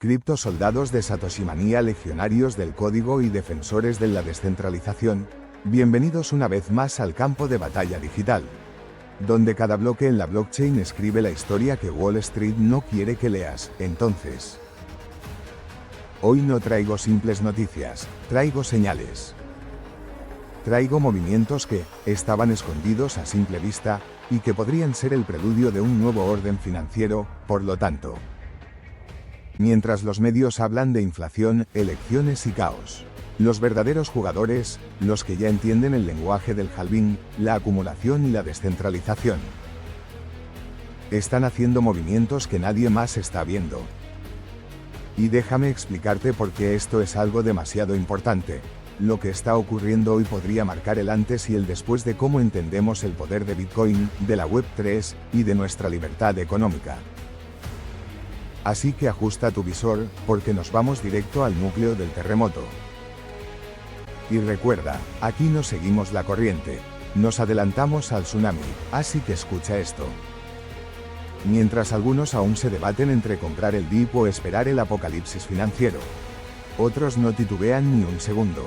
Criptosoldados de Satoshi Manía, legionarios del código y defensores de la descentralización, bienvenidos una vez más al campo de batalla digital, donde cada bloque en la blockchain escribe la historia que Wall Street no quiere que leas. Entonces, hoy no traigo simples noticias, traigo señales. Traigo movimientos que estaban escondidos a simple vista y que podrían ser el preludio de un nuevo orden financiero. Por lo tanto, mientras los medios hablan de inflación, elecciones y caos, los verdaderos jugadores, los que ya entienden el lenguaje del halving, la acumulación y la descentralización, están haciendo movimientos que nadie más está viendo. Y déjame explicarte por qué esto es algo demasiado importante. Lo que está ocurriendo hoy podría marcar el antes y el después de cómo entendemos el poder de Bitcoin, de la Web3 y de nuestra libertad económica. Así que ajusta tu visor, porque nos vamos directo al núcleo del terremoto. Y recuerda, aquí no seguimos la corriente, nos adelantamos al tsunami, así que escucha esto. Mientras algunos aún se debaten entre comprar el dip o esperar el apocalipsis financiero, otros no titubean ni un segundo.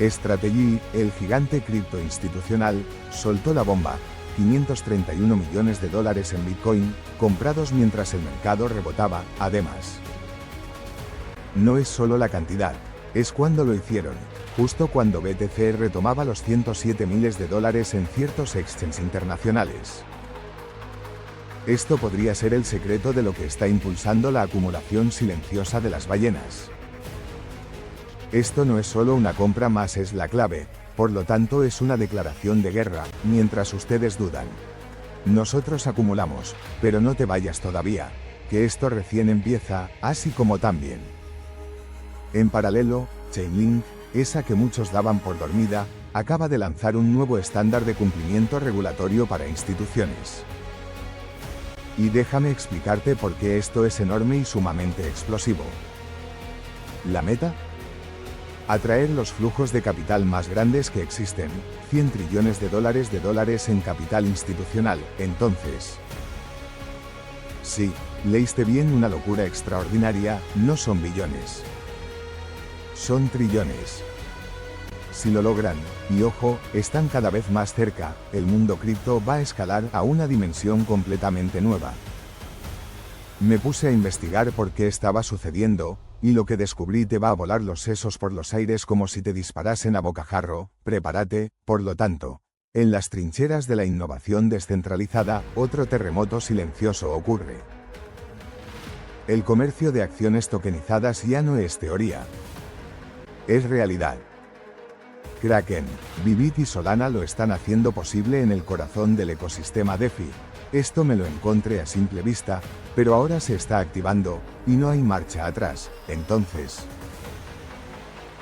Strategy, el gigante cripto institucional, soltó la bomba. 531 millones de dólares en Bitcoin, comprados mientras el mercado rebotaba. Además, no es solo la cantidad, es cuando lo hicieron, justo cuando BTC retomaba los 107 miles de dólares en ciertos exchanges internacionales. Esto podría ser el secreto de lo que está impulsando la acumulación silenciosa de las ballenas. Esto no es solo una compra más, es la clave. Por lo tanto, es una declaración de guerra, mientras ustedes dudan. Nosotros acumulamos, pero no te vayas todavía, que esto recién empieza, así como también. En paralelo, Chainlink, esa que muchos daban por dormida, acaba de lanzar un nuevo estándar de cumplimiento regulatorio para instituciones. Y déjame explicarte por qué esto es enorme y sumamente explosivo. ¿La meta? Atraer los flujos de capital más grandes que existen, 100 trillones de dólares en capital institucional. Entonces, sí, leíste bien, una locura extraordinaria, no son billones. Son trillones. Si lo logran, y ojo, están cada vez más cerca, el mundo cripto va a escalar a una dimensión completamente nueva. Me puse a investigar por qué estaba sucediendo, y lo que descubrí te va a volar los sesos por los aires como si te disparasen a bocajarro. Prepárate. Por lo tanto, en las trincheras de la innovación descentralizada, otro terremoto silencioso ocurre. El comercio de acciones tokenizadas ya no es teoría, es realidad. Kraken, Bybit y Solana lo están haciendo posible en el corazón del ecosistema DeFi. Esto me lo encontré a simple vista, pero ahora se está activando, y no hay marcha atrás. Entonces,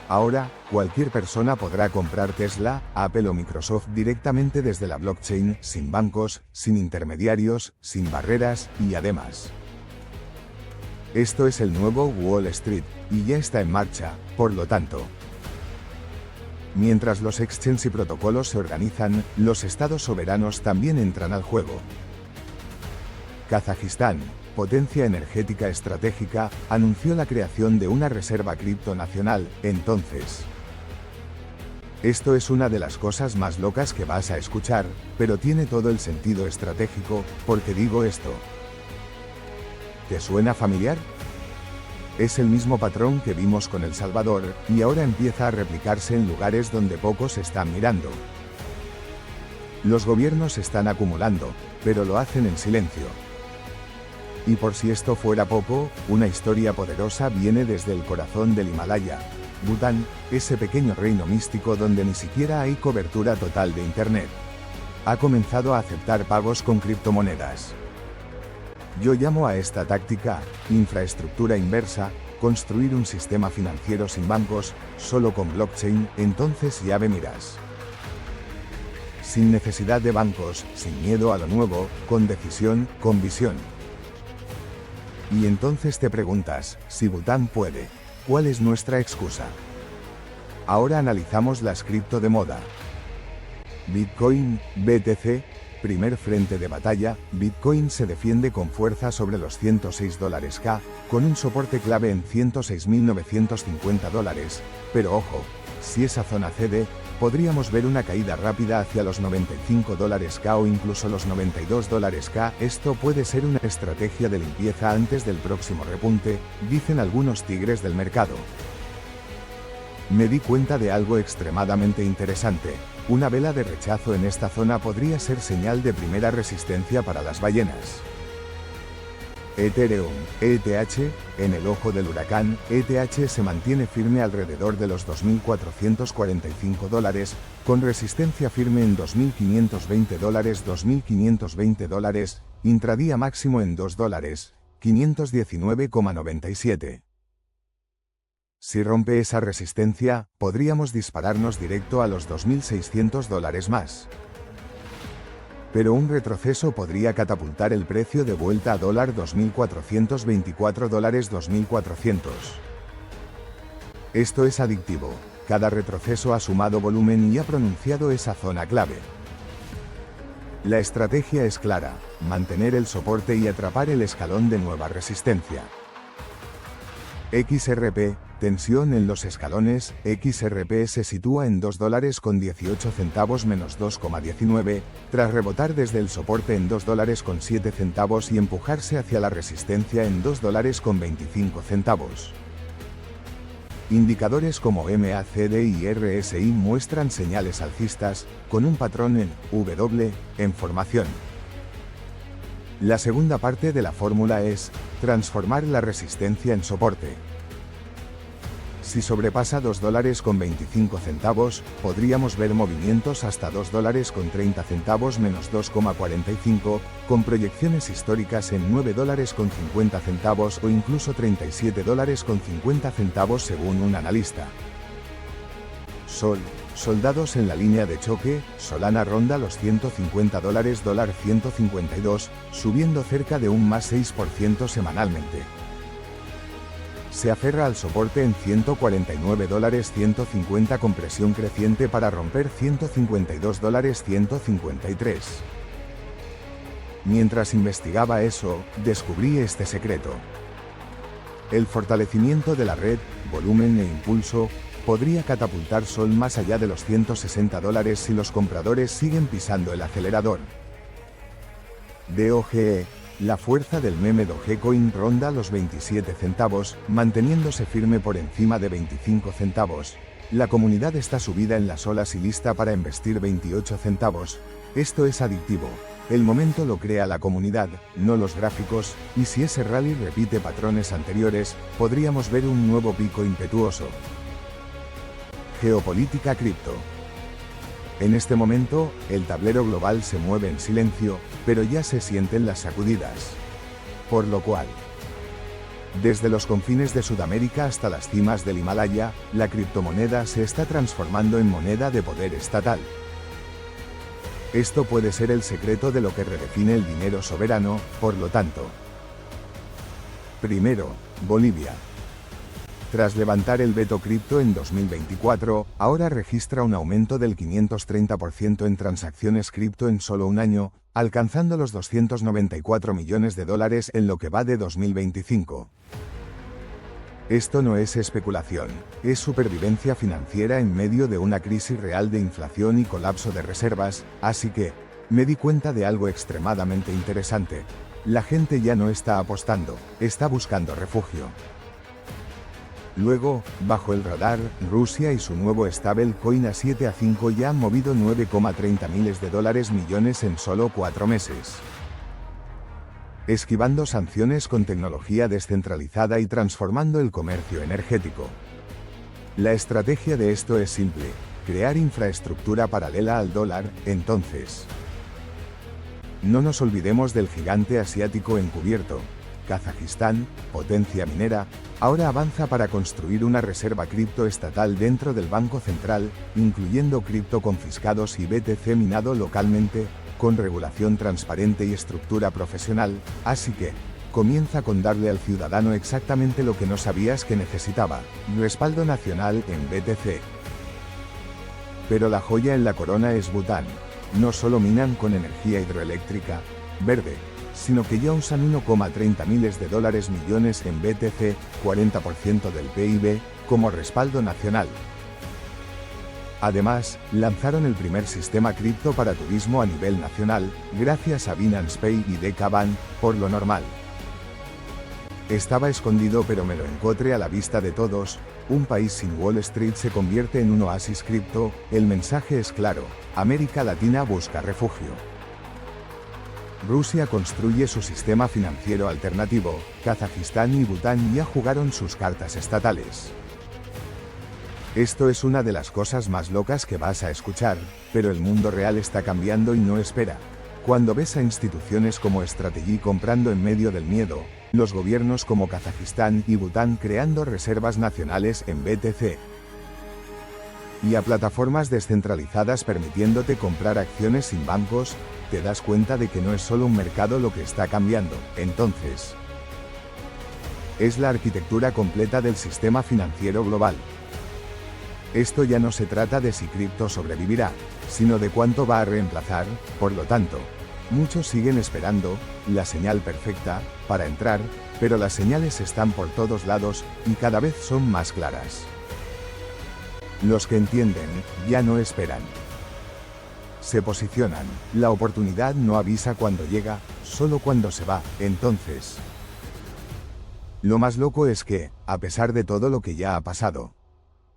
ahora, cualquier persona podrá comprar Tesla, Apple o Microsoft directamente desde la blockchain, sin bancos, sin intermediarios, sin barreras, y además, esto es el nuevo Wall Street, y ya está en marcha. Por lo tanto, mientras los exchanges y protocolos se organizan, los estados soberanos también entran al juego. Kazajistán, potencia energética estratégica, anunció la creación de una reserva cripto nacional. Entonces, esto es una de las cosas más locas que vas a escuchar, pero tiene todo el sentido estratégico. ¿Por qué digo esto? ¿Te suena familiar? Es el mismo patrón que vimos con El Salvador, y ahora empieza a replicarse en lugares donde pocos están mirando. Los gobiernos están acumulando, pero lo hacen en silencio. Y por si esto fuera poco, una historia poderosa viene desde el corazón del Himalaya, Bután, ese pequeño reino místico donde ni siquiera hay cobertura total de Internet. Ha comenzado a aceptar pagos con criptomonedas. Yo llamo a esta táctica infraestructura inversa, construir un sistema financiero sin bancos, solo con blockchain. Entonces ya me miras. Sin necesidad de bancos, sin miedo a lo nuevo, con decisión, con visión. Y entonces te preguntas, si Bután puede, ¿cuál es nuestra excusa? Ahora analizamos las cripto de moda. Bitcoin, BTC, Primer frente de batalla, Bitcoin se defiende con fuerza sobre los $106K, con un soporte clave en $106.950, pero ojo, si esa zona cede, podríamos ver una caída rápida hacia los $95K o incluso los $92K. Esto puede ser una estrategia de limpieza antes del próximo repunte, dicen algunos tigres del mercado. Me di cuenta de algo extremadamente interesante. Una vela de rechazo en esta zona podría ser señal de primera resistencia para las ballenas. Ethereum, ETH, en el ojo del huracán, ETH se mantiene firme alrededor de los $2.445, con resistencia firme en $2.520, $2.520, intradía máximo en $2, 519,97. Si rompe esa resistencia, podríamos dispararnos directo a los $2.600 más. Pero un retroceso podría catapultar el precio de vuelta a $2.424, $2.400. Esto es adictivo. Cada retroceso ha sumado volumen y ha pronunciado esa zona clave. La estrategia es clara: mantener el soporte y atrapar el escalón de nueva resistencia. XRP, tensión en los escalones. XRP se sitúa en $2.18 menos 2,19, tras rebotar desde el soporte en $2.07 y empujarse hacia la resistencia en $2.25. Indicadores como MACD y RSI muestran señales alcistas, con un patrón en W en formación. La segunda parte de la fórmula es transformar la resistencia en soporte. Si sobrepasa $2.25, podríamos ver movimientos hasta $2.30 menos 2,45, con proyecciones históricas en $9.50 o incluso $37.50 según un analista. Soldados en la línea de choque. Solana ronda los $150, $152, subiendo cerca de un más 6% semanalmente. Se aferra al soporte en $149, 150 con presión creciente para romper $152, 153. Mientras investigaba eso, descubrí este secreto. El fortalecimiento de la red, volumen e impulso, podría catapultar Sol más allá de los $160 si los compradores siguen pisando el acelerador. DOGE. La fuerza del meme Dogecoin ronda los 27 centavos, manteniéndose firme por encima de 25 centavos. La comunidad está subida en las olas y lista para investir 28 centavos. Esto es adictivo. El momento lo crea la comunidad, no los gráficos, y si ese rally repite patrones anteriores, podríamos ver un nuevo pico impetuoso. Geopolítica cripto. En este momento, el tablero global se mueve en silencio, pero ya se sienten las sacudidas. Por lo cual, desde los confines de Sudamérica hasta las cimas del Himalaya, la criptomoneda se está transformando en moneda de poder estatal. Esto puede ser el secreto de lo que redefine el dinero soberano, por lo tanto. Primero, Bolivia. Tras levantar el veto cripto en 2024, ahora registra un aumento del 530% en transacciones cripto en solo un año, alcanzando los $294 millones en lo que va de 2025. Esto no es especulación, es supervivencia financiera en medio de una crisis real de inflación y colapso de reservas, así que, me di cuenta de algo extremadamente interesante. La gente ya no está apostando, está buscando refugio. Luego, bajo el radar, Rusia y su nuevo stablecoin A7A5 ya han movido $9,30 millones en solo 4 meses. Esquivando sanciones con tecnología descentralizada y transformando el comercio energético. La estrategia de esto es simple: crear infraestructura paralela al dólar. Entonces, no nos olvidemos del gigante asiático encubierto. Kazajistán, potencia minera, ahora avanza para construir una reserva cripto estatal dentro del Banco Central, incluyendo cripto confiscados y BTC minado localmente, con regulación transparente y estructura profesional, así que, comienza con darle al ciudadano exactamente lo que no sabías que necesitaba: respaldo nacional en BTC. Pero la joya en la corona es Bután. no solo minan con energía hidroeléctrica verde, sino que ya usan 1,30 miles de dólares millones en BTC, 40% del PIB, como respaldo nacional. Además, lanzaron el primer sistema cripto para turismo a nivel nacional, gracias a Binance Pay y Decaban, por lo normal. Estaba escondido pero me lo encontré a la vista de todos. Un país sin Wall Street se convierte en un oasis cripto. El mensaje es claro: América Latina busca refugio. Rusia construye su sistema financiero alternativo. Kazajistán y Bután ya jugaron sus cartas estatales. Esto es una de las cosas más locas que vas a escuchar, pero el mundo real está cambiando y no espera. Cuando ves a instituciones como Strategy comprando en medio del miedo, los gobiernos como Kazajistán y Bután creando reservas nacionales en BTC, y a plataformas descentralizadas permitiéndote comprar acciones sin bancos, te das cuenta de que no es solo un mercado lo que está cambiando. Entonces, es la arquitectura completa del sistema financiero global. Esto ya no se trata de si cripto sobrevivirá, sino de cuánto va a reemplazar. Por lo tanto, muchos siguen esperando la señal perfecta para entrar, pero las señales están por todos lados y cada vez son más claras. Los que entienden ya no esperan. Se posicionan. La oportunidad no avisa cuando llega, solo cuando se va. Entonces, lo más loco es que, a pesar de todo lo que ya ha pasado,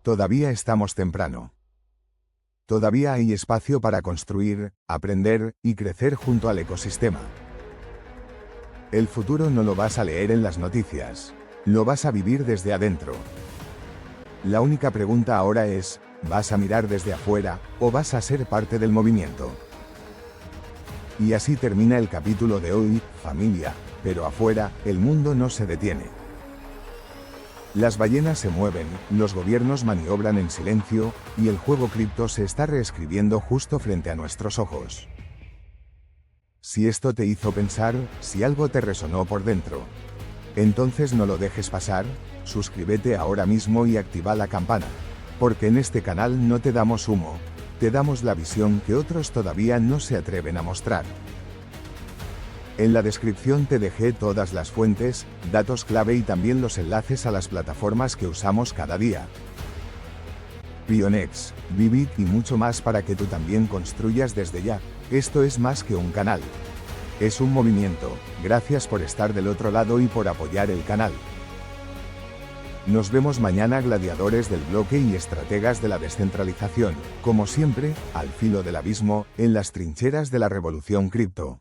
todavía estamos temprano. Todavía hay espacio para construir, aprender y crecer junto al ecosistema. El futuro no lo vas a leer en las noticias, lo vas a vivir desde adentro. La única pregunta ahora es, ¿vas a mirar desde afuera o vas a ser parte del movimiento? Y así termina el capítulo de hoy, familia, pero afuera, el mundo no se detiene. Las ballenas se mueven, los gobiernos maniobran en silencio, y el juego cripto se está reescribiendo justo frente a nuestros ojos. Si esto te hizo pensar, si algo te resonó por dentro, entonces no lo dejes pasar, suscríbete ahora mismo y activa la campana, porque en este canal no te damos humo, te damos la visión que otros todavía no se atreven a mostrar. En la descripción te dejé todas las fuentes, datos clave y también los enlaces a las plataformas que usamos cada día. Pionex, Bybit y mucho más para que tú también construyas desde ya. Esto es más que un canal. Es un movimiento. Gracias por estar del otro lado y por apoyar el canal. Nos vemos mañana, gladiadores del bloque y estrategas de la descentralización, como siempre, al filo del abismo, en las trincheras de la revolución cripto.